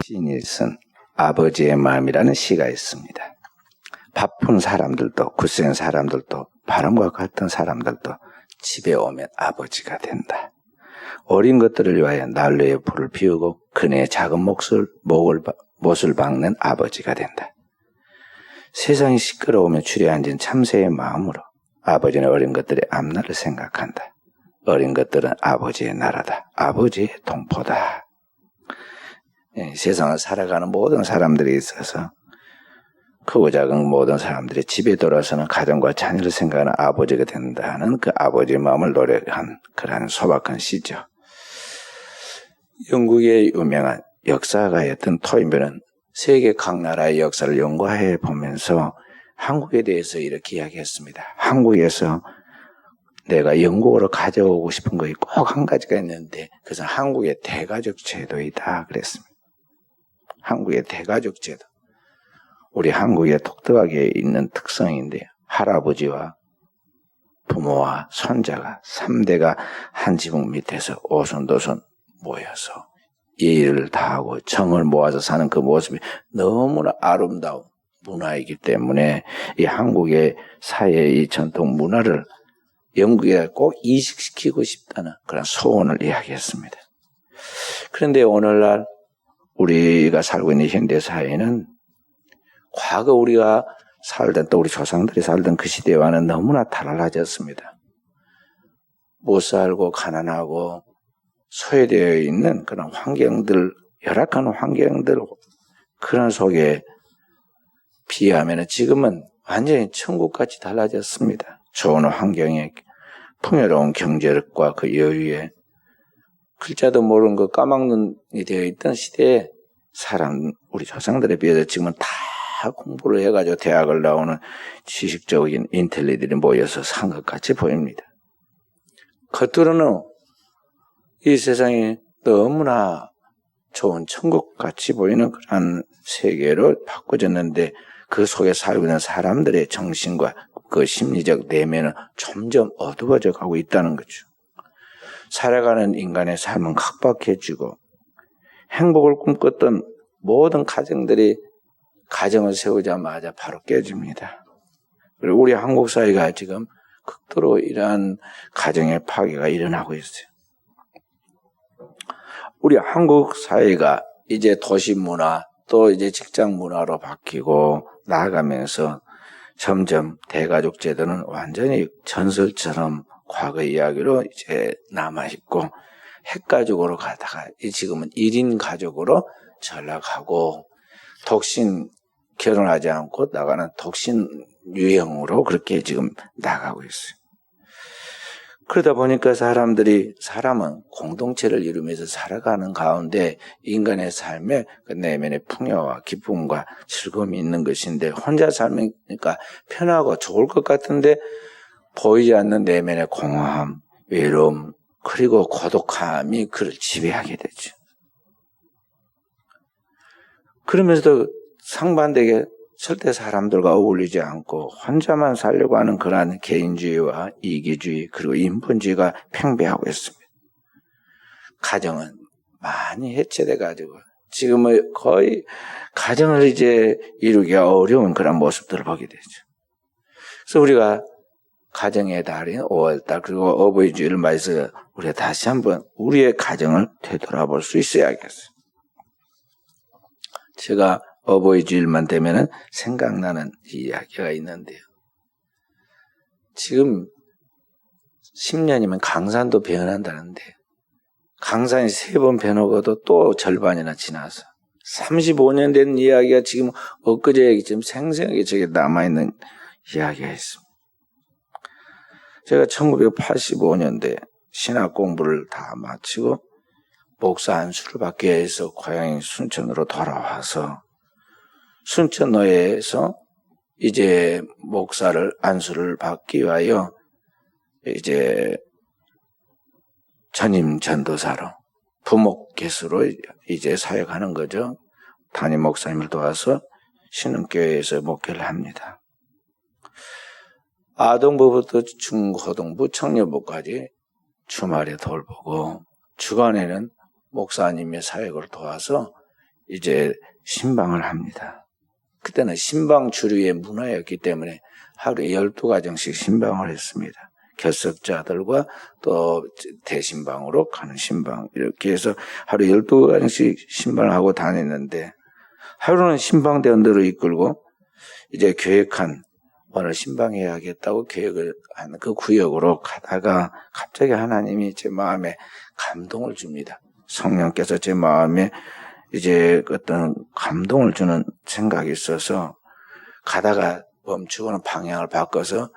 시인이 쓴 아버지의 마음이라는 시가 있습니다. 바쁜 사람들도 굳센 사람들도 바람과 같은 사람들도 집에 오면 아버지가 된다. 어린 것들을 위하여 난로에 불을 피우고 그네의 작은 못을 박는 아버지가 된다. 세상이 시끄러우면 주저앉은 참새의 마음으로 아버지는 어린 것들의 앞날을 생각한다. 어린 것들은 아버지의 나라다. 아버지의 동포다. 세상을 살아가는 모든 사람들이 있어서 크고 작은 모든 사람들이 집에 돌아서는 가정과 자녀를 생각하는 아버지가 된다는 그 아버지의 마음을 노래한 그러한 소박한 시죠. 영국의 유명한 역사가였던 토인베는 세계 각 나라의 역사를 연구해 보면서 한국에 대해서 이렇게 이야기했습니다. 한국에서 내가 영국으로 가져오고 싶은 것이 꼭 한 가지가 있는데 그것은 한국의 대가족 제도이다 그랬습니다. 한국의 대가족 제도. 우리 한국에 독특하게 있는 특성인데요. 할아버지와 부모와 손자가 3대가 한 지붕 밑에서 오손도손 모여서 예의를 다하고 정을 모아서 사는 그 모습이 너무나 아름다운 문화이기 때문에 이 한국의 사회의 이 전통 문화를 영국에 꼭 이식시키고 싶다는 그런 소원을 이야기했습니다. 그런데 오늘날 우리가 살고 있는 현대사회는 과거 우리가 살던 또 우리 조상들이 살던 그 시대와는 너무나 달라졌습니다. 못 살고 가난하고 소외되어 있는 그런 환경들, 열악한 환경들 그런 속에 비하면 지금은 완전히 천국같이 달라졌습니다. 좋은 환경에 풍요로운 경제력과 그 여유에 글자도 모르는 거 까막눈이 되어 있던 시대에 우리 조상들에 비해서 지금은 다 공부를 해가지고 대학을 나오는 지식적인 인텔리들이 모여서 산 것 같이 보입니다. 겉으로는 이 세상이 너무나 좋은 천국같이 보이는 그런 세계로 바꿔졌는데 그 속에 살고 있는 사람들의 정신과 그 심리적 내면은 점점 어두워져 가고 있다는 거죠. 살아가는 인간의 삶은 각박해지고 행복을 꿈꿨던 모든 가정들이 가정을 세우자마자 바로 깨집니다. 그리고 우리 한국 사회가 지금 극도로 이러한 가정의 파괴가 일어나고 있어요. 우리 한국 사회가 이제 도시 문화 또 이제 직장 문화로 바뀌고 나아가면서 점점 대가족 제도는 완전히 전설처럼 과거 이야기로 이제 남아있고 핵가족으로 가다가 지금은 1인 가족으로 전락하고 독신 결혼하지 않고 나가는 독신 유형으로 그렇게 지금 나가고 있어요. 그러다 보니까 사람은 공동체를 이루면서 살아가는 가운데 인간의 삶에 그 내면의 풍요와 기쁨과 즐거움이 있는 것인데 혼자 살니까 편하고 좋을 것 같은데 보이지 않는 내면의 공허함, 외로움, 그리고 고독함이 그를 지배하게 되죠. 그러면서도 상반되게 절대 사람들과 어울리지 않고 혼자만 살려고 하는 그러한 개인주의와 이기주의 그리고 인본주의가 팽배하고 있습니다. 가정은 많이 해체돼 가지고 지금은 거의 가정을 이제 이루기가 어려운 그런 모습들을 보게 되죠. 그래서 우리가 가정의 달인 5월달 그리고 어버이 주일을 맞아서 우리가 다시 한번 우리의 가정을 되돌아볼 수 있어야겠어요. 제가 어버이 주일만 되면은 생각나는 이야기가 있는데요. 지금 10년이면 강산도 변한다는데 강산이 3번 변하고도 또 절반이나 지나서 35년 된 이야기가 지금 엊그제 지금 생생하게 저게 남아있는 이야기가 있습니다. 제가 1985년도에 신학 공부를 다 마치고 목사 안수를 받기 위해서 고향인 순천으로 돌아와서 순천노예에서 이제 목사를 안수를 받기 위하여 이제 전임 전도사로 부목개수로 이제 사역하는 거죠. 담임 목사님을 도와서 신흥교회에서 목회를 합니다. 아동부부터 중고등부, 청년부까지 주말에 돌보고 주간에는 목사님의 사역을 도와서 이제 신방을 합니다. 그때는 신방 주류의 문화였기 때문에 하루에 12가정씩 신방을 했습니다. 결석자들과 또 대신방으로 가는 신방, 이렇게 해서 하루에 12가정씩 신방을 하고 다녔는데, 하루는 신방대원들을 이끌고 이제 계획한 오늘 신방해야겠다고 계획을 한 그 구역으로 가다가 갑자기 하나님이 제 마음에 감동을 줍니다. 성령께서 제 마음에 이제 어떤 감동을 주는 생각이 있어서 가다가 멈추고는 방향을 바꿔서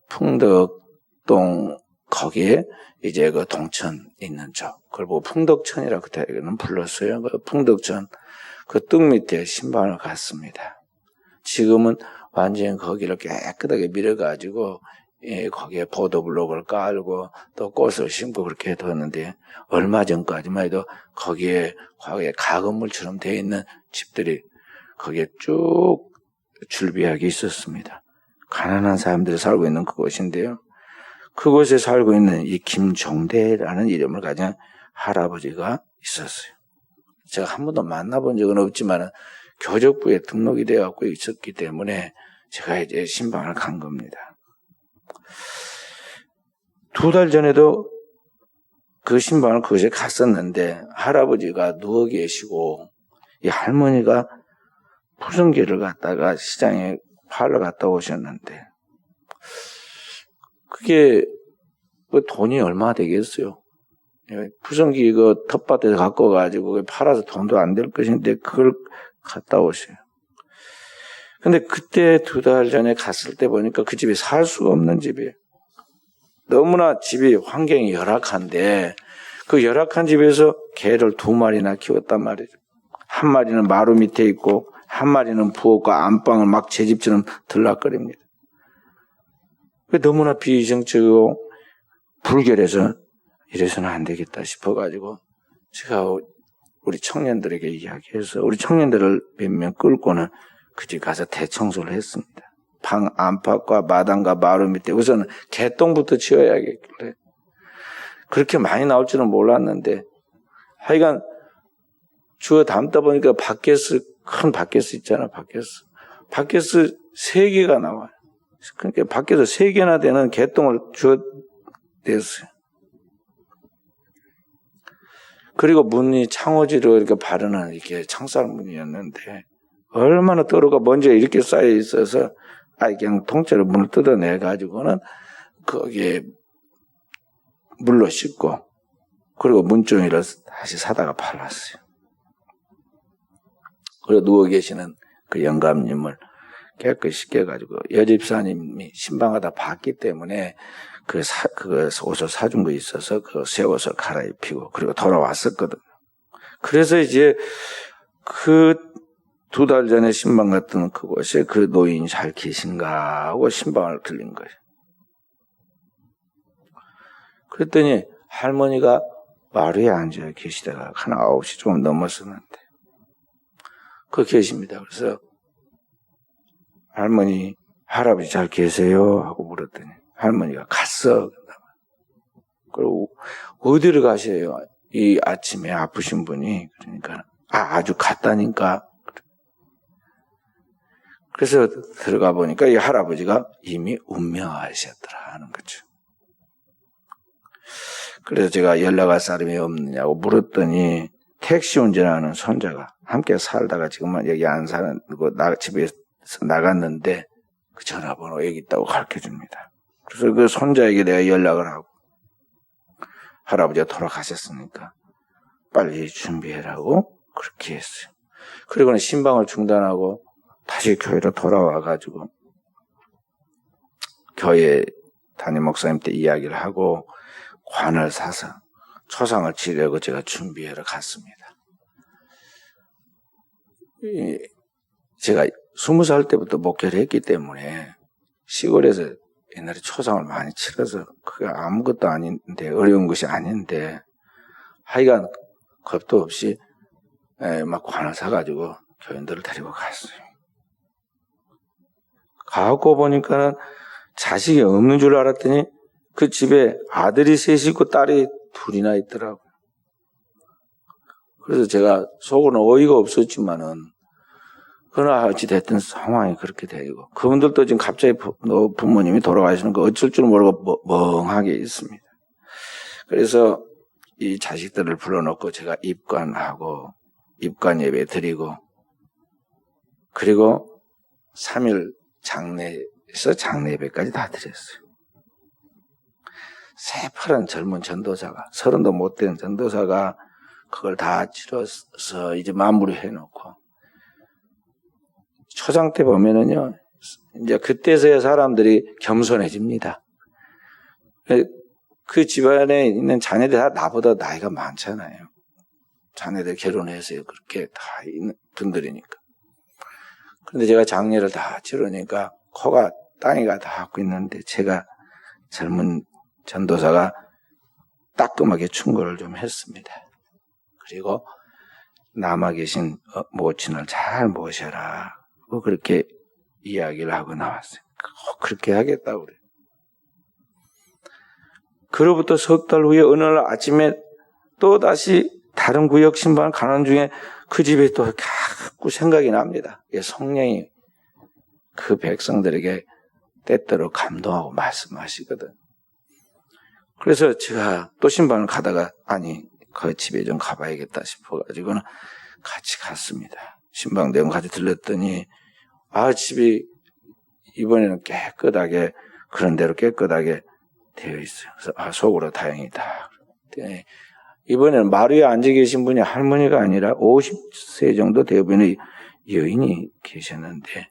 풍덕동 거기에 이제 그 동천 있는 쪽, 그걸 보고 풍덕천이라고 그때는 불렀어요. 그 풍덕천 그 뚝 밑에 신방을 갔습니다. 지금은 완전히 거기를 깨끗하게 밀어가지고 거기에 보도블록을 깔고 또 꽃을 심고 그렇게 뒀는데, 얼마 전까지만 해도 거기에 가건물처럼 되어 있는 집들이 거기에 쭉 줄비하게 있었습니다. 가난한 사람들이 살고 있는 그곳인데요. 그곳에 살고 있는 이 김종대라는 이름을 가진 할아버지가 있었어요. 제가 한 번도 만나본 적은 없지만 교적부에 등록이 되어 갖고 있었기 때문에 제가 이제 신방을 간 겁니다. 2달 전에도 그 신방을 그곳에 갔었는데 할아버지가 누워 계시고 이 할머니가 푸승기를 갖다가 시장에 팔러 갔다 오셨는데, 그게 돈이 얼마 되겠어요? 푸승기 그 텃밭에서 갖고 가지고 팔아서 돈도 안 될 것인데 그걸 갔다 오세요. 근데 그때 2달 전에 갔을 때 보니까 그 집에 살 수가 없는 집이에요. 너무나 집이 환경이 열악한데 그 열악한 집에서 개를 2마리나 키웠단 말이죠. 한 마리는 마루 밑에 있고 한 마리는 부엌과 안방을 막 제 집처럼 들락거립니다. 너무나 비이성적이고 불결해서 이래서는 안 되겠다 싶어가지고 제가 우리 청년들에게 이야기해서 우리 청년들을 몇 명 끌고는 그 집 가서 대청소를 했습니다. 방 안팎과 마당과 마루 밑에 우선은 개똥부터 치워야겠길래, 그렇게 많이 나올 줄은 몰랐는데 하여간 주워 담다 보니까 바켓스, 큰 바켓스 있잖아. 바켓스 3개가 나와요. 그러니까 밖에서 3개나 되는 개똥을 주워 냈어요. 그리고 문이 창호지로 이렇게 바르는 이렇게 창살 문이었는데 얼마나 더러가 먼지가 이렇게 쌓여 있어서 그냥 통째로 문을 뜯어내 가지고는 거기에 물로 씻고 그리고 문종이를 다시 사다가 팔았어요. 그리고 누워 계시는 그 영감님을 깨끗이 씻겨가지고 여집사님이 신방하다 봤기 때문에 그 옷을 사준 거 있어서 그 새 옷을 갈아입히고 그리고 돌아왔었거든요. 그래서 이제 그 2달 전에 신방 갔던 그곳에 그 노인이 잘 계신가 하고 신방을 들린 거예요. 그랬더니 할머니가 마루에 앉아 계시다가 한 9시 조금 넘었었는데 그 계십니다. 그래서 할머니, 할아버지 잘 계세요? 하고 물었더니 할머니가 갔어. 그리고 어디를 가세요? 이 아침에 아프신 분이. 그러니까 아주 갔다니까. 그래서 들어가 보니까 이 할아버지가 이미 운명하셨더라 하는 거죠. 그래서 제가 연락할 사람이 없느냐고 물었더니 택시 운전하는 손자가 함께 살다가 지금은 여기 안 사는 집에서 나갔는데 그 전화번호 여기 있다고 가르쳐줍니다. 그래서 그 손자에게 내가 연락을 하고 할아버지가 돌아가셨으니까 빨리 준비해라고 그렇게 했어요. 그리고는 신방을 중단하고 다시 교회로 돌아와가지고 교회 담임 목사님한테 이야기를 하고 관을 사서 초상을 치려고 제가 준비하러 갔습니다. 제가 20살 때부터 목회를 했기 때문에 시골에서 옛날에 초상을 많이 치러서 그게 아무것도 아닌데 어려운 것이 아닌데 하여간 겁도 없이 막 관을 사가지고 교인들을 데리고 갔어요. 가고 보니까는 자식이 없는 줄 알았더니 그 집에 아들이 3이 있고 딸이 2이나 있더라고요. 그래서 제가 속으로는 어이가 없었지만은 그러나 어찌됐든 상황이 그렇게 되고 그분들도 지금 갑자기 부모님이 돌아가시는 거 어쩔 줄 모르고 멍하게 있습니다. 그래서 이 자식들을 불러놓고 제가 입관하고 입관 예배 드리고 그리고 3일 장례에서 장례 예배까지 다 드렸어요. 새파란 젊은 전도사가 30도 못 된 전도사가 그걸 다 치러서 이제 마무리해 놓고 초장 때 보면은요 이제 그때서야 사람들이 겸손해집니다. 그 집안에 있는 자녀들 다 나보다 나이가 많잖아요. 자녀들 결혼해서 그렇게 다 있는 분들이니까. 그런데 제가 장례를 다 치르니까 코가 땅에가 닿고 있는데 제가 젊은 전도사가 따끔하게 충고를 좀 했습니다. 그리고 남아 계신 모친을 잘 모셔라. 그렇게 이야기를 하고 나왔어요. 그렇게 하겠다고 그래요. 그로부터 석 달 후에 어느 날 아침에 또 다시 다른 구역 신방 가는 중에 그 집에 또 자꾸 생각이 납니다. 성령이 그 백성들에게 때때로 감동하고 말씀하시거든. 그래서 제가 또 신방을 가다가 아니 그 집에 좀 가봐야겠다 싶어가지고는 같이 갔습니다. 신방대원 같이 들렸더니 집이 이번에는 깨끗하게 그런 대로 깨끗하게 되어 있어요. 그래서 속으로 다행이다. 이번에는 마루 위에 앉아 계신 분이 할머니가 아니라 50세 정도 되어 보이는 여인이 계셨는데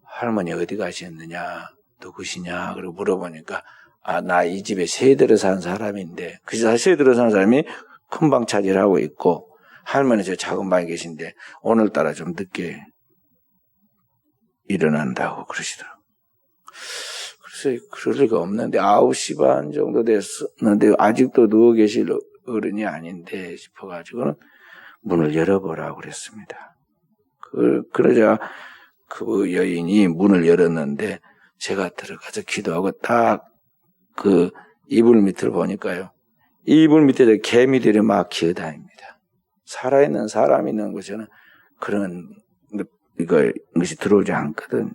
할머니 어디 가셨느냐 누구시냐 그러고 물어보니까 나 이 집에 새 들어 산 사람인데 그 새 들어 산 사람이 큰 방 차지를 하고 있고 할머니 저 작은 방에 계신데 오늘따라 좀 늦게 일어난다고 그러시더라고요. 그래서 그럴 리가 없는데 9시 반 정도 됐었는데 아직도 누워 계실 어른이 아닌데 싶어가지고는 문을 열어보라고 그랬습니다. 그러자 그 여인이 문을 열었는데 제가 들어가서 기도하고 딱 그 이불 밑을 보니까요. 이불 밑에 개미들이 막 기어다닙니다. 살아있는 사람이 있는 곳에는 그런 것이 들어오지 않거든.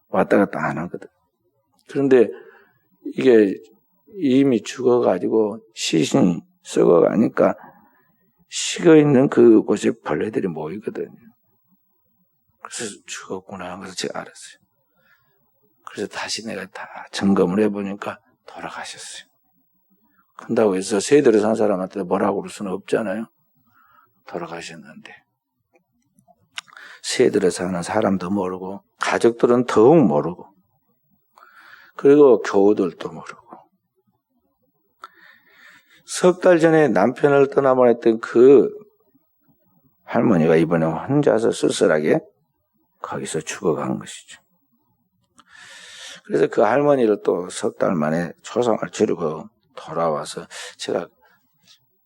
왔다 갔다 안 하거든. 그런데 이게 이미 죽어가지고 시신이 썩어가니까 식어있는 그곳에 벌레들이 모이거든요. 그래서 죽었구나. 그래서 제가 알았어요. 그래서 다시 내가 다 점검을 해보니까 돌아가셨어요. 그런다고 해서 세대로 산 사람한테 뭐라고 그럴 수는 없잖아요. 돌아가셨는데 세대로 사는 사람도 모르고 가족들은 더욱 모르고 그리고 교우들도 모르고 석 달 전에 남편을 떠나보냈던 그 할머니가 이번에 혼자서 쓸쓸하게 거기서 죽어간 것이죠. 그래서 그 할머니를 또 석 달 만에 초상을 치르고 돌아와서 제가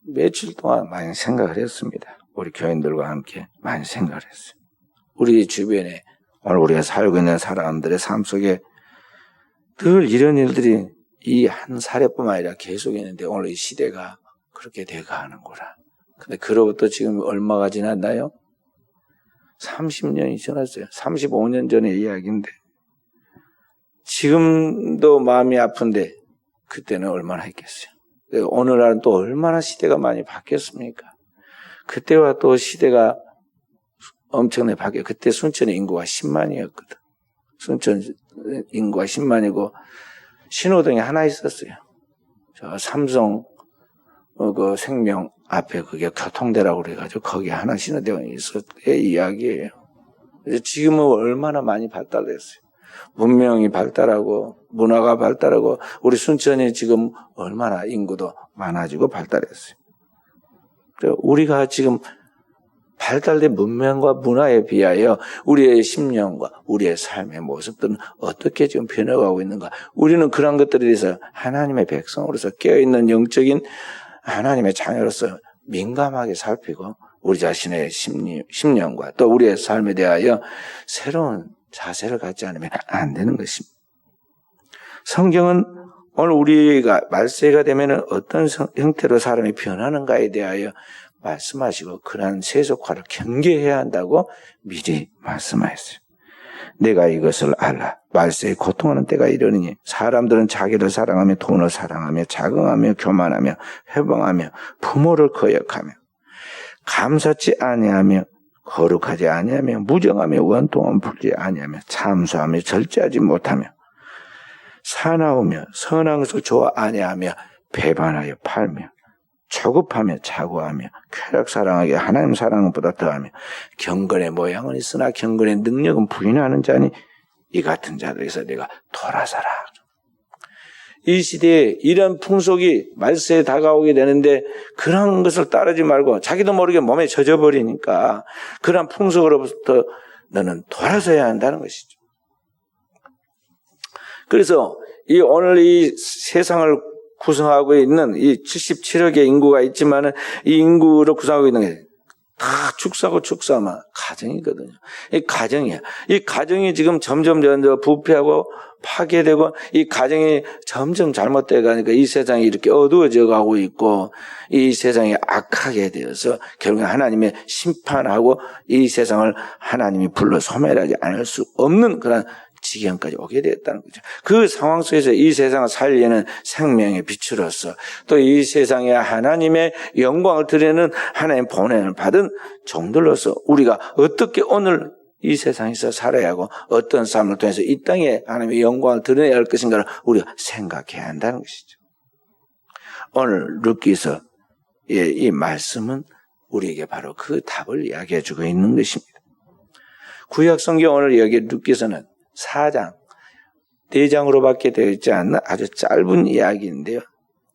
며칠 동안 많이 생각을 했습니다. 우리 교인들과 함께 많이 생각을 했어요. 우리 주변에 오늘 우리가 살고 있는 사람들의 삶 속에 늘 이런 일들이 이 한 사례뿐만 아니라 계속 있는데 오늘 이 시대가 그렇게 돼가는구나. 근데 그로부터 지금 얼마가 지났나요? 30년이 지났어요. 35년 전의 이야기인데 지금도 마음이 아픈데 그때는 얼마나 했겠어요. 오늘날은 또 얼마나 시대가 많이 바뀌었습니까? 그때와 또 시대가 엄청나게 바뀌어요. 그때 순천의 인구가 10만이었거든. 순천 인구가 10만이고 신호등이 하나 있었어요. 저 삼성 그 생명 앞에 그게 교통대라고 그래가지고 거기 하나 신호등이 있었의 이야기예요. 그래서 지금은 얼마나 많이 발달됐어요. 문명이 발달하고 문화가 발달하고 우리 순천이 지금 얼마나 인구도 많아지고 발달했어요. 그래서 우리가 지금 발달된 문명과 문화에 비하여 우리의 심령과 우리의 삶의 모습들은 어떻게 지금 변해가고 있는가. 우리는 그런 것들에 대해서 하나님의 백성으로서 깨어있는 영적인 하나님의 자녀로서 민감하게 살피고 우리 자신의 심령과 또 우리의 삶에 대하여 새로운 자세를 갖지 않으면 안 되는 것입니다. 성경은 오늘 우리가 말세가 되면 어떤 형태로 사람이 변하는가에 대하여 말씀하시고 그러한 세속화를 경계해야 한다고 미리 말씀하셨어요. 내가 이것을 알라. 말세에 고통하는 때가 이르느니 사람들은 자기를 사랑하며 돈을 사랑하며 자긍하며 교만하며 회방하며 부모를 거역하며 감사치 아니하며 거룩하지 아니하며 무정하며 원통함 풀지 아니하며 참수하며 절제하지 못하며 사나우며 선한 것을 좋아 아니하며 배반하여 팔며 조급하며 자고하며 쾌락 사랑하게 하나님 사랑은 보다 더하며 경건의 모양은 있으나 경건의 능력은 부인하는 자니 이 같은 자들에서 내가 돌아서라. 이 시대에 이런 풍속이 말세에 다가오게 되는데 그런 것을 따르지 말고 자기도 모르게 몸에 젖어버리니까 그런 풍속으로부터 너는 돌아서야 한다는 것이죠. 그래서 오늘 이 세상을 구성하고 있는 이 77억의 인구가 있지만은 이 인구를 구성하고 있는 게 다 축사고 축사만 가정이거든요. 이 가정이야. 이 가정이 지금 점점 부패하고 파괴되고 이 가정이 점점 잘못돼 가니까 이 세상이 이렇게 어두워져 가고 있고 이 세상이 악하게 되어서 결국 하나님의 심판하고 이 세상을 하나님이 불러 소멸하지 않을 수 없는 그런 지경까지 오게 되었다는 거죠. 그 상황 속에서 이 세상을 살리는 생명의 빛으로서 또 이 세상에 하나님의 영광을 드리는 하나님의 본연을 받은 종들로서 우리가 어떻게 오늘 이 세상에서 살아야 하고 어떤 삶을 통해서 이 땅에 하나님의 영광을 드러내야 할 것인가를 우리가 생각해야 한다는 것이죠. 오늘 룻기서 이 말씀은 우리에게 바로 그 답을 이야기해 주고 있는 것입니다. 구약 성경 오늘 여기 룻기서는 4장, 4장으로밖에 되어 있지 않는 아주 짧은 이야기인데요.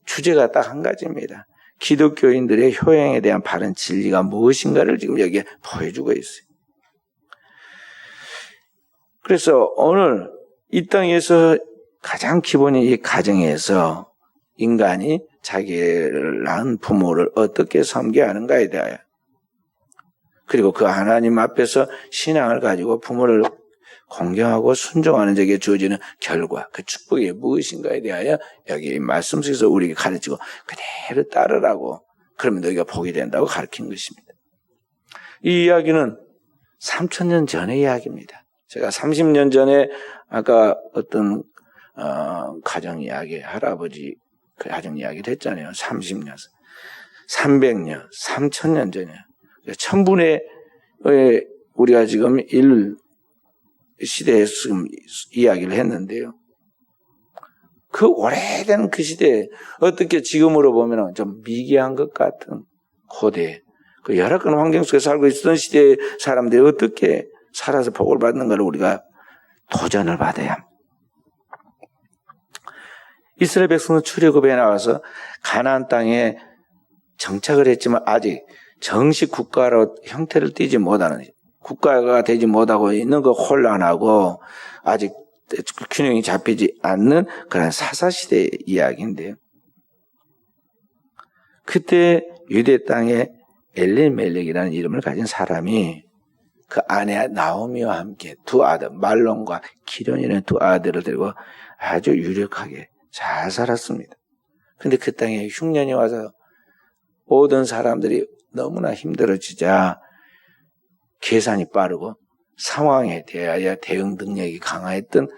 주제가 딱 한 가지입니다. 기독교인들의 효행에 대한 바른 진리가 무엇인가를 지금 여기에 보여주고 있어요. 그래서 오늘 이 땅에서 가장 기본인 이 가정에서 인간이 자기를 낳은 부모를 어떻게 섬겨야 하는가에 대하여 그리고 그 하나님 앞에서 신앙을 가지고 부모를 공경하고 순종하는 자에게 주어지는 결과, 그 축복이 무엇인가에 대하여 여기 말씀 속에서 우리에게 가르치고 그대로 따르라고 그러면 너희가 복이 된다고 가르친 것입니다. 이 이야기는 3000년 전의 이야기입니다. 제가 30년 전에 아까 어떤 가정 이야기, 할아버지 그 가정 이야기를 했잖아요. 30년, 300년, 3000년 전이에요. 1000분의 우리가 지금 시대에 지금 이야기를 했는데요. 그 오래된 그 시대에 어떻게 지금으로 보면 좀 미개한 것 같은 고대, 그 열악한 환경 속에 살고 있었던 시대의 사람들이 어떻게 살아서 복을 받는가를 우리가 도전을 받아야 합니다. 이스라엘 백성은 출애굽에 나와서 가나안 땅에 정착을 했지만 아직 정식 국가로 형태를 띠지 못하는 국가가 되지 못하고 있는 그 혼란하고 아직 균형이 잡히지 않는 그런 사사시대의 이야기인데요. 그때 유대 땅에 엘리멜렉이라는 이름을 가진 사람이 그 아내 나오미와 함께 두 아들, 말론과 기련이라는 두 아들을 데리고 아주 유력하게 잘 살았습니다. 그런데 그 땅에 흉년이 와서 모든 사람들이 너무나 힘들어지자 계산이 빠르고 상황에 대하여 대응 능력이 강화했던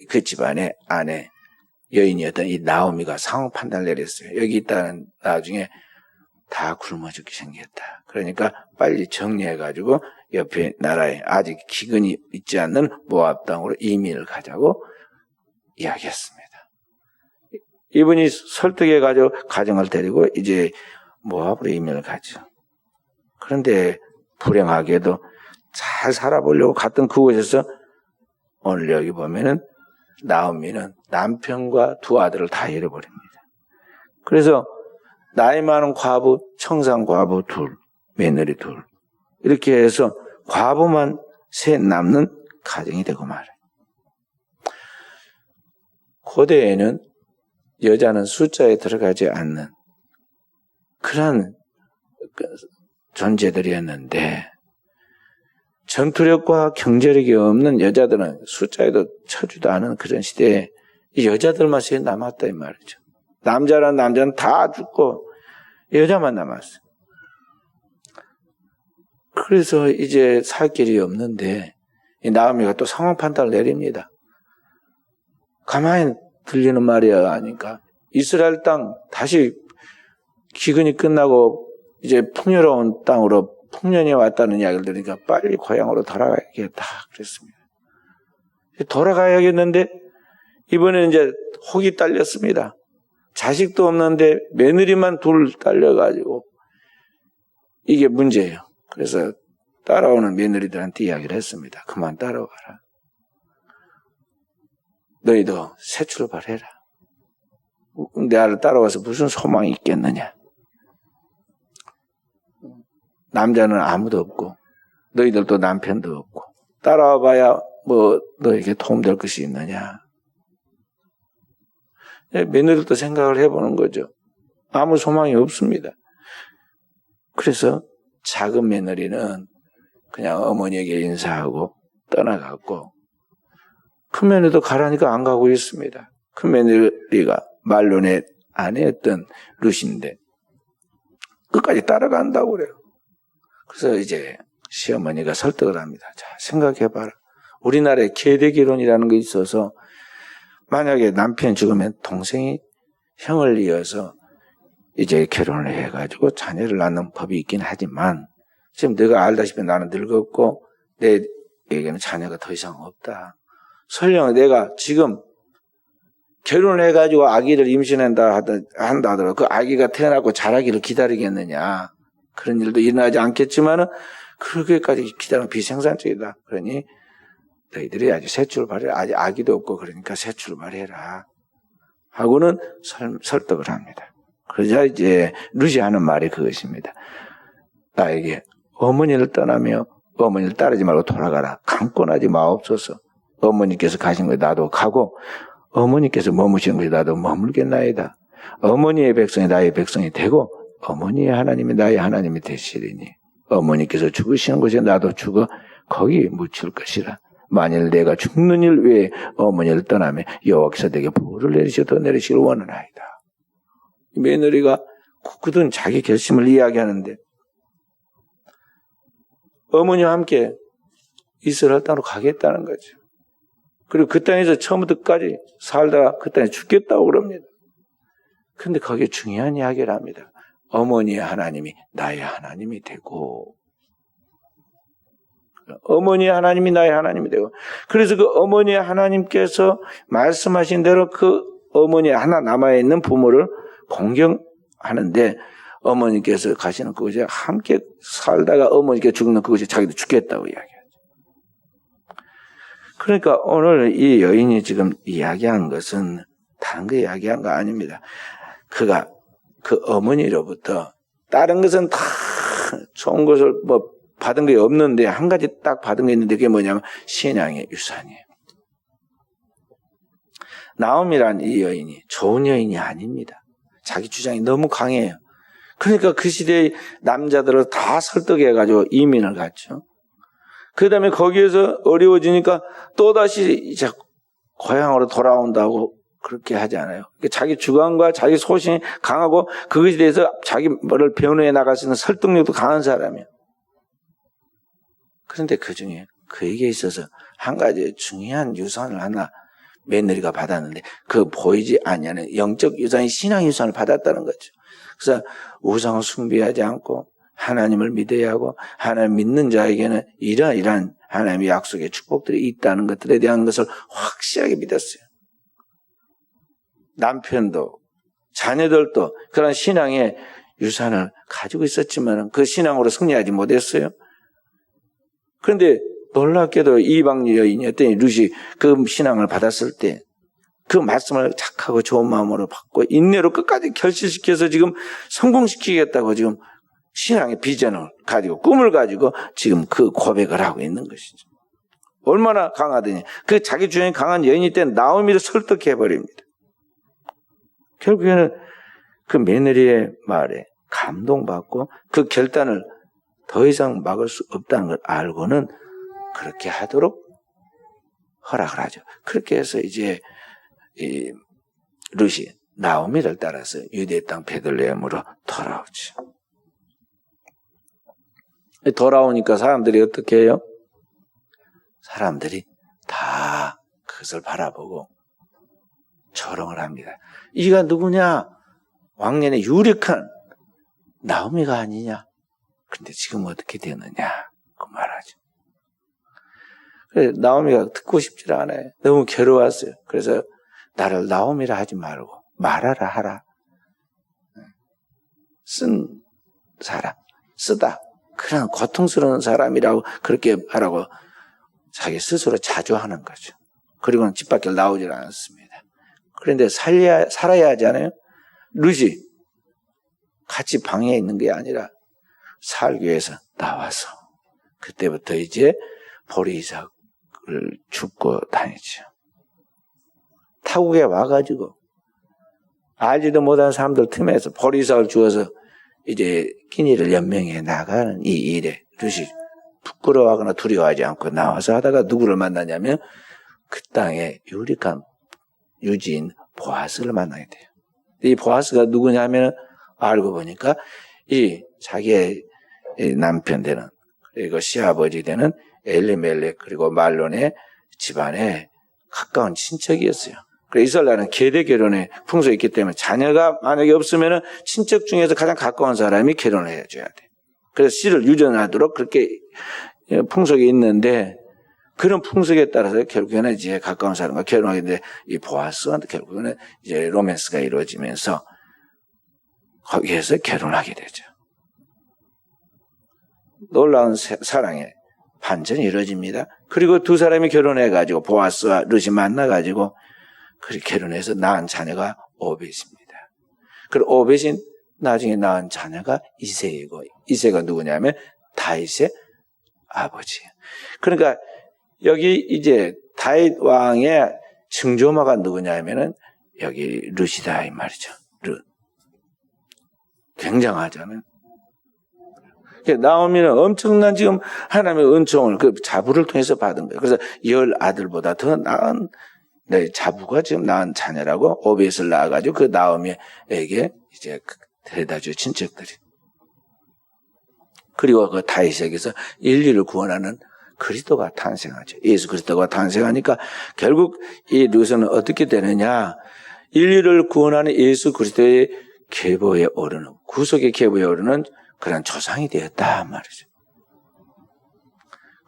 그 집안의 아내 여인이었던 이 나오미가 상황 판단을 내렸어요. 여기 있다는 나중에 다 굶어 죽게 생겼다. 그러니까 빨리 정리해가지고 옆에 나라에 아직 기근이 있지 않는 모압 땅으로 이민을 가자고 이야기했습니다. 이분이 설득해가지고 가정을 데리고 이제 모압으로 이민을 가죠. 그런데 불행하게도 잘 살아보려고 갔던 그곳에서 오늘 여기 보면은 나오미는 남편과 두 아들을 다 잃어버립니다. 그래서 나이 많은 과부, 청산 과부 둘, 며느리 둘 이렇게 해서 과부만 셋 남는 가정이 되고 말아요. 고대에는 여자는 숫자에 들어가지 않는 그런 존재들이었는데 전투력과 경제력이 없는 여자들은 숫자에도 쳐주도 않은 그런 시대에 이 여자들만 셋 남았다 이 말이죠. 남자는 다 죽고 여자만 남았어요. 그래서 이제 살 길이 없는데 이 나오미가 또 상황 판단을 내립니다. 가만히 들리는 말이야 하니까 이스라엘 땅 다시 기근이 끝나고 이제 풍요로운 땅으로 풍년이 왔다는 이야기를 들으니까 빨리 고향으로 돌아가야겠다 그랬습니다. 돌아가야겠는데 이번에는 이제 혹이 딸렸습니다. 자식도 없는데 며느리만 둘 딸려가지고 이게 문제예요. 그래서 따라오는 며느리들한테 이야기를 했습니다. 그만 따라와라. 너희도 새 출발해라. 나를 따라와서 무슨 소망이 있겠느냐. 남자는 아무도 없고 너희들도 남편도 없고 따라와 봐야 뭐 너에게 도움될 것이 있느냐. 며느리도 생각을 해보는 거죠. 아무 소망이 없습니다. 그래서 작은 며느리는 그냥 어머니에게 인사하고 떠나갔고 큰 며느리도 가라니까 안 가고 있습니다. 큰 며느리가 말론의 아내였던 룻인데 끝까지 따라간다고 그래요. 그래서 이제 시어머니가 설득을 합니다. 자, 생각해봐라. 우리나라에 계대결혼이라는 게 있어서 만약에 남편이 죽으면 동생이 형을 이어서 이제 결혼을 해가지고 자녀를 낳는 법이 있긴 하지만 지금 내가 알다시피 나는 늙었고 내에게는 자녀가 더 이상 없다. 설령 내가 지금 결혼을 해가지고 아기를 임신한다 한다 하더라도 그 아기가 태어나고 자라기를 기다리겠느냐. 그런 일도 일어나지 않겠지만은 그렇게까지 기다리는 비생산적이다. 그러니 너희들이 아직 새 출발해. 아직 아기도 없고 그러니까 새 출발해라. 하고는 설득을 합니다. 그러자 이제 룻이 하는 말이 그것입니다. 나에게 어머니를 떠나며 어머니를 따르지 말고 돌아가라. 강권하지 마옵소서. 어머니께서 가신 거에 나도 가고 어머니께서 머무시는 것에 나도 머물겠나이다. 어머니의 백성이 나의 백성이 되고 어머니의 하나님이 나의 하나님이 되시리니 어머니께서 죽으시는 곳에 나도 죽어 거기 묻힐 것이라. 만일 내가 죽는 일 외에 어머니를 떠나면 여호와께서 내게 보를 내리시고 더 내리시길 원하나이다. 며느리가 굳은 자기 결심을 이야기하는데 어머니와 함께 이스라엘 땅으로 가겠다는 거죠. 그리고 그 땅에서 처음부터 끝까지 살다가 그 땅에 죽겠다고 그럽니다. 그런데 거기에 중요한 이야기를 합니다. 어머니의 하나님이 나의 하나님이 되고 어머니의 하나님이 나의 하나님이 되고 그래서 그 어머니의 하나님께서 말씀하신 대로 그 어머니의 하나 남아있는 부모를 공경하는데 어머니께서 가시는 그곳에 함께 살다가 어머니께 죽는 그곳에 자기도 죽겠다고 이야기하죠. 그러니까 오늘 이 여인이 지금 이야기한 것은 다른 거 이야기한 거 아닙니다. 그가 그 어머니로부터 다른 것은 다 좋은 것을 뭐 받은 게 없는데 한 가지 딱 받은 게 있는데 그게 뭐냐면 신앙의 유산이에요. 나오미란 이 여인이 좋은 여인이 아닙니다. 자기 주장이 너무 강해요. 그러니까 그 시대의 남자들을 다 설득해가지고 이민을 갔죠. 그 다음에 거기에서 어려워지니까 또다시 이제 고향으로 돌아온다고 그렇게 하지 않아요. 자기 주관과 자기 소신이 강하고 그것에 대해서 자기 뭐를 변호해 나갈 수 있는 설득력도 강한 사람이에요. 그런데 그 중에 그에게 있어서 한 가지 중요한 유산을 하나 며느리가 받았는데 그 보이지 아니하는 영적 유산이 신앙 유산을 받았다는 거죠. 그래서 우상을 숭배하지 않고 하나님을 믿어야 하고 하나님 믿는 자에게는 이러한 하나님의 약속의 축복들이 있다는 것들에 대한 것을 확실하게 믿었어요. 남편도 자녀들도 그런 신앙의 유산을 가지고 있었지만 그 신앙으로 승리하지 못했어요. 그런데 놀랍게도 이방 여인이었더니 룻이 그 신앙을 받았을 때 그 말씀을 착하고 좋은 마음으로 받고 인내로 끝까지 결실시켜서 지금 성공시키겠다고 지금 신앙의 비전을 가지고 꿈을 가지고 지금 그 고백을 하고 있는 것이죠. 얼마나 강하더니 그 자기 주장이 강한 여인이 때 나오미를 설득해버립니다. 결국에는 그 며느리의 말에 감동받고 그 결단을 더 이상 막을 수 없다는 걸 알고는 그렇게 하도록 허락을 하죠. 그렇게 해서 이제 이 룻이 나오미를 따라서 유대 땅 베들레헴으로 돌아오죠. 돌아오니까 사람들이 어떻게 해요? 사람들이 다 그것을 바라보고 조롱을 합니다. 이가 누구냐? 왕년에 유력한 나오미가 아니냐? 근데 지금 어떻게 되느냐? 그 말하죠. 그래서 나오미가 듣고 싶지 않아요. 너무 괴로웠어요. 그래서 나를 나오미라 하지 말고 말하라 하라. 쓴 사람, 쓰다. 그런 고통스러운 사람이라고 그렇게 하라고 자기 스스로 자조하는 거죠. 그리고는 집 밖을 나오질 않습니다. 그런데 살아야 하잖아요. 룻이 같이 방에 있는 게 아니라 살기 위해서 나와서 그때부터 이제 보리이삭을 줍고 다니죠. 타국에 와가지고 알지도 못한 사람들 틈에서 보리이삭을 주어서 이제 끼니를 연명해 나가는 이 일에 룻이 부끄러워하거나 두려워하지 않고 나와서 하다가 누구를 만나냐면 그 땅에 유력한 유지인 보아스를 만나게 돼요. 이 보아스가 누구냐면 알고 보니까 이 자기의 남편 되는 그리고 시아버지 되는 엘리멜렉 그리고 말론의 집안에 가까운 친척이었어요. 그래서 이스라엘은 계대 결혼의 풍속이 있기 때문에 자녀가 만약에 없으면 친척 중에서 가장 가까운 사람이 결혼을 해줘야 돼. 그래서 씨를 유전하도록 그렇게 풍속이 있는데 그런 풍속에 따라서 결국에는 이제 가까운 사람과 결혼하게 되는데 이 보아스한테 결국에는 이제 로맨스가 이루어지면서 거기에서 결혼하게 되죠. 놀라운 사랑의 반전이 이루어집니다. 그리고 두 사람이 결혼해가지고 보아스와 룻이 만나가지고 그렇게 결혼해서 낳은 자녀가 오벳입니다. 그리고 오벳이 나중에 낳은 자녀가 이새이고 이새가 누구냐면 다윗의 아버지예요. 그러니까 여기 이제 다윗 왕의 증조모가 누구냐면은 여기 룻이다 이 말이죠. 룻. 굉장하잖아요. 나오미는 엄청난 지금 하나님의 은총을 그 자부를 통해서 받은 거예요. 그래서 10 아들보다 더 나은 자부가 지금 낳은 자녀라고 오벳을 낳아가지고 그 나오미에게 이제 데려다줘 친척들이. 그리고 그 다윗에게서 인류를 구원하는 그리스도가 탄생하죠. 예수 그리스도가 탄생하니까 결국 이 룻은 어떻게 되느냐? 인류를 구원하는 예수 그리스도의 계보에 오르는 구속의 계보에 오르는 그런 조상이 되었다 말이죠.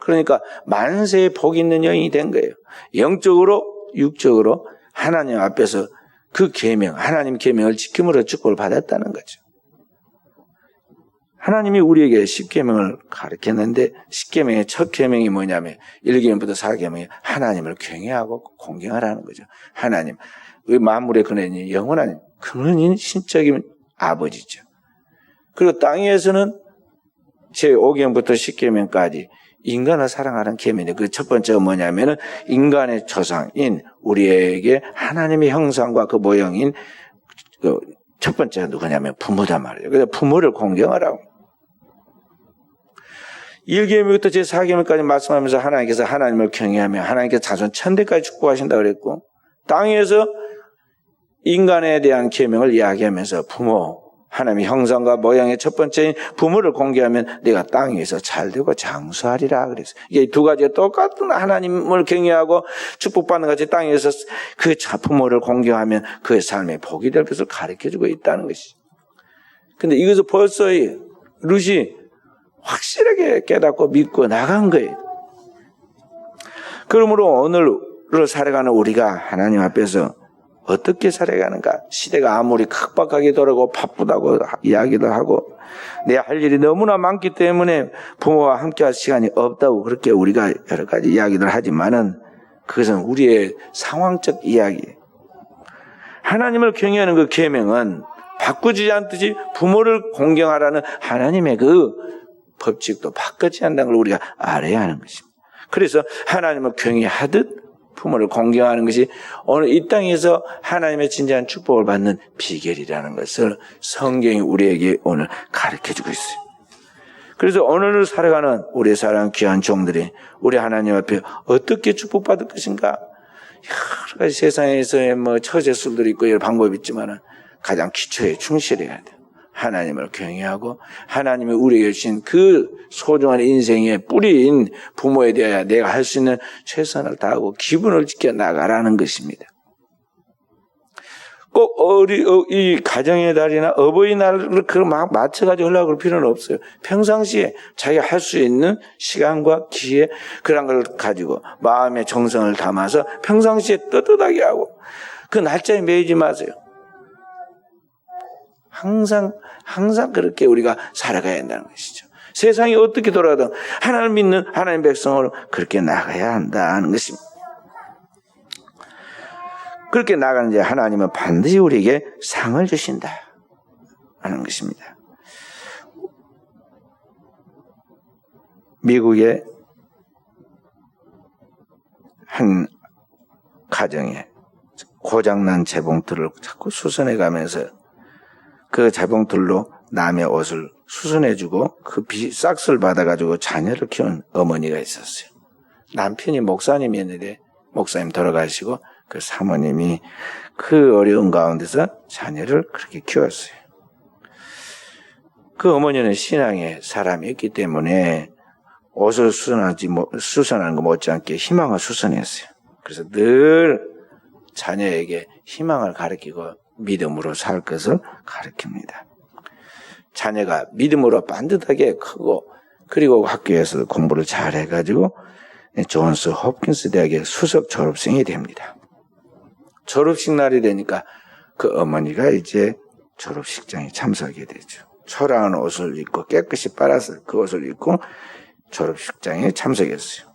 그러니까 만세의 복 있는 여인이 된 거예요. 영적으로 육적으로 하나님 앞에서 그 계명, 하나님 계명을 지킴으로 축복을 받았다는 거죠. 하나님이 우리에게 10계명을 가르쳤는데 10계명의 첫 계명이 뭐냐면 1계명부터 4계명이 하나님을 경외하고 공경하라는 거죠. 하나님, 만물의 근원인 영원한 근원인 신적인 아버지죠. 그리고 땅 위에서는 제5계명부터 10계명까지 인간을 사랑하는 계명인데 그 첫 번째가 뭐냐면은 인간의 조상인 우리에게 하나님의 형상과 그 모형인 그 첫 번째가 누구냐면 부모다 말이에요. 그래서 부모를 공경하라고. 1계명부터 제4계명까지 말씀하면서 하나님께서 하나님을 경외하며 하나님께서 자손 천대까지 축복하신다고 그랬고 땅에서 인간에 대한 계명을 이야기하면서 부모 하나님의 형상과 모양의 첫 번째인 부모를 공개하면 내가 땅 위에서 잘되고 장수하리라 그랬어요. 이게 두 가지가 똑같은 하나님을 경외하고 축복받는 같이 땅 위에서 그 부모를 공경하면 그의 삶에 복이 될 것을 가르쳐주고 있다는 것이죠. 근데 이것을 벌써 룻이 확실하게 깨닫고 믿고 나간 거예요. 그러므로 오늘을 살아가는 우리가 하나님 앞에서 어떻게 살아가는가? 시대가 아무리 각박하게 돌아가고 바쁘다고 이야기도 하고 내 할 일이 너무나 많기 때문에 부모와 함께할 시간이 없다고 그렇게 우리가 여러 가지 이야기를 하지만은 그것은 우리의 상황적 이야기예요. 하나님을 경외하는 그 계명은 바꾸지 않듯이 부모를 공경하라는 하나님의 그 법칙도 바꾸지 않는 걸 우리가 알아야 하는 것입니다. 그래서 하나님을 경외하듯 부모를 공경하는 것이 오늘 이 땅에서 하나님의 진정한 축복을 받는 비결이라는 것을 성경이 우리에게 오늘 가르쳐주고 있어요. 그래서 오늘을 살아가는 우리의 사랑하는 귀한 종들이 우리 하나님 앞에 어떻게 축복받을 것인가? 여러 가지 세상에서의 처제술들이 있고 여러 방법이 있지만 가장 기초에 충실해야 돼요. 하나님을 경외하고 하나님이 우리에게 주신 그 소중한 인생의 뿌리인 부모에 대하여 내가 할 수 있는 최선을 다하고 기분을 지켜나가라는 것입니다. 꼭 이 가정의 달이나 어버이날을 막 맞춰가지고 하려고 할 필요는 없어요. 평상시에 자기가 할 수 있는 시간과 기회 그런 걸 가지고 마음의 정성을 담아서 평상시에 떳떳하게 하고 그 날짜에 매이지 마세요. 항상 그렇게 우리가 살아가야 한다는 것이죠. 세상이 어떻게 돌아가든 하나님을 믿는 하나님 백성으로 그렇게 나가야 한다는 것입니다. 그렇게 나가는 이제 하나님은 반드시 우리에게 상을 주신다 하는 것입니다. 미국의 한 가정에 고장난 재봉틀을 자꾸 수선해 가면서 그 재봉틀로 남의 옷을 수선해주고 그 싹스를 받아가지고 자녀를 키운 어머니가 있었어요. 남편이 목사님이었는데 목사님 돌아가시고 그 사모님이 그 어려운 가운데서 자녀를 그렇게 키웠어요. 그 어머니는 신앙의 사람이었기 때문에 옷을 수선하는 것 못지않게 희망을 수선했어요. 그래서 늘 자녀에게 희망을 가르치고 믿음으로 살 것을 가르칩니다. 자녀가 믿음으로 반듯하게 크고 그리고 학교에서 공부를 잘 해가지고 존스 홉킨스 대학의 수석 졸업생이 됩니다. 졸업식 날이 되니까 그 어머니가 이제 졸업식장에 참석하게 되죠. 초라한 옷을 입고 깨끗이 빨아서 그 옷을 입고 졸업식장에 참석했어요.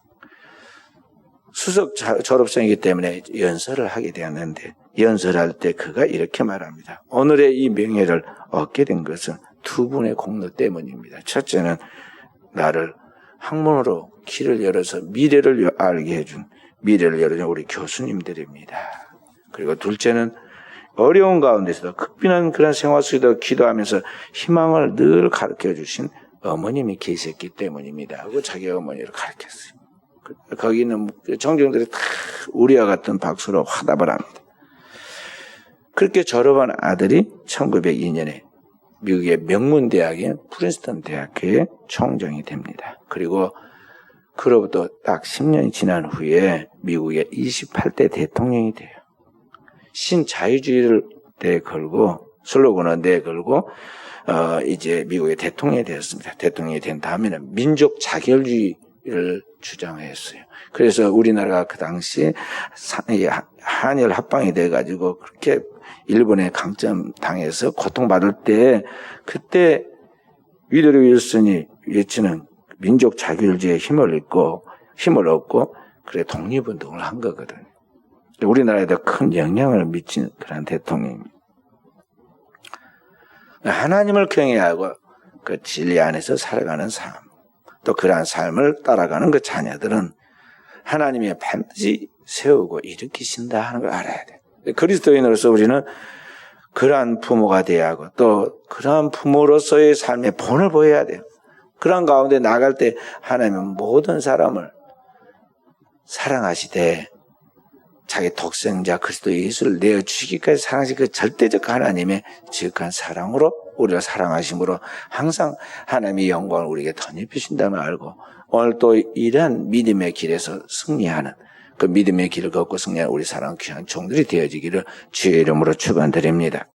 수석 졸업생이기 때문에 연설을 하게 되었는데 연설할 때 그가 이렇게 말합니다. 오늘의 이 명예를 얻게 된 것은 두 분의 공로 때문입니다. 첫째는 나를 학문으로 길을 열어서 미래를 알게 해준 미래를 열어준 우리 교수님들입니다. 그리고 둘째는 어려운 가운데서도 극빈한 그런 생활 속에도 기도하면서 희망을 늘 가르쳐 주신 어머님이 계셨기 때문입니다. 하고 자기 어머니를 가르쳤어요. 거기 있는 정정들이 다 우리와 같은 박수로 화답을 합니다. 그렇게 졸업한 아들이 1902년에 미국의 명문대학인 프린스턴 대학교의 총장이 됩니다. 그리고 그로부터 딱 10년이 지난 후에 미국의 28대 대통령이 돼요. 신자유주의를 내걸고 슬로건을 내걸고 이제 미국의 대통령이 되었습니다. 대통령이 된 다음에는 민족 자결주의를 주장했어요. 그래서 우리나라가 그 당시 한일 합방이 돼가지고 그렇게 일본에 강점당해서 고통받을 때 그때 위드로 윌슨이 외치는 민족 자결주의에 힘을 얻고 그래 독립운동을 한 거거든요. 우리나라에도 큰 영향을 미친 그런 대통령입니다. 하나님을 경외하고 그 진리 안에서 살아가는 삶, 또 그러한 삶을 따라가는 그 자녀들은 하나님이 반드시 세우고 일으키신다 하는 걸 알아야 돼. 그리스도인으로서 우리는 그러한 부모가 돼야 하고 또 그러한 부모로서의 삶의 본을 보여야 돼요. 그런 가운데 나갈 때 하나님은 모든 사람을 사랑하시되 자기 독생자 그리스도 예수를 내어주시기까지 사랑하신 그 절대적 하나님의 지극한 사랑으로 우리를 사랑하심으로 항상 하나님의 영광을 우리에게 덧입히신다는 걸 알고 오늘 또 이러한 믿음의 길에서 승리하는 그 믿음의 길을 걷고 승리하는 우리 사랑하는 귀한 종들이 되어지기를 주의 이름으로 축원드립니다.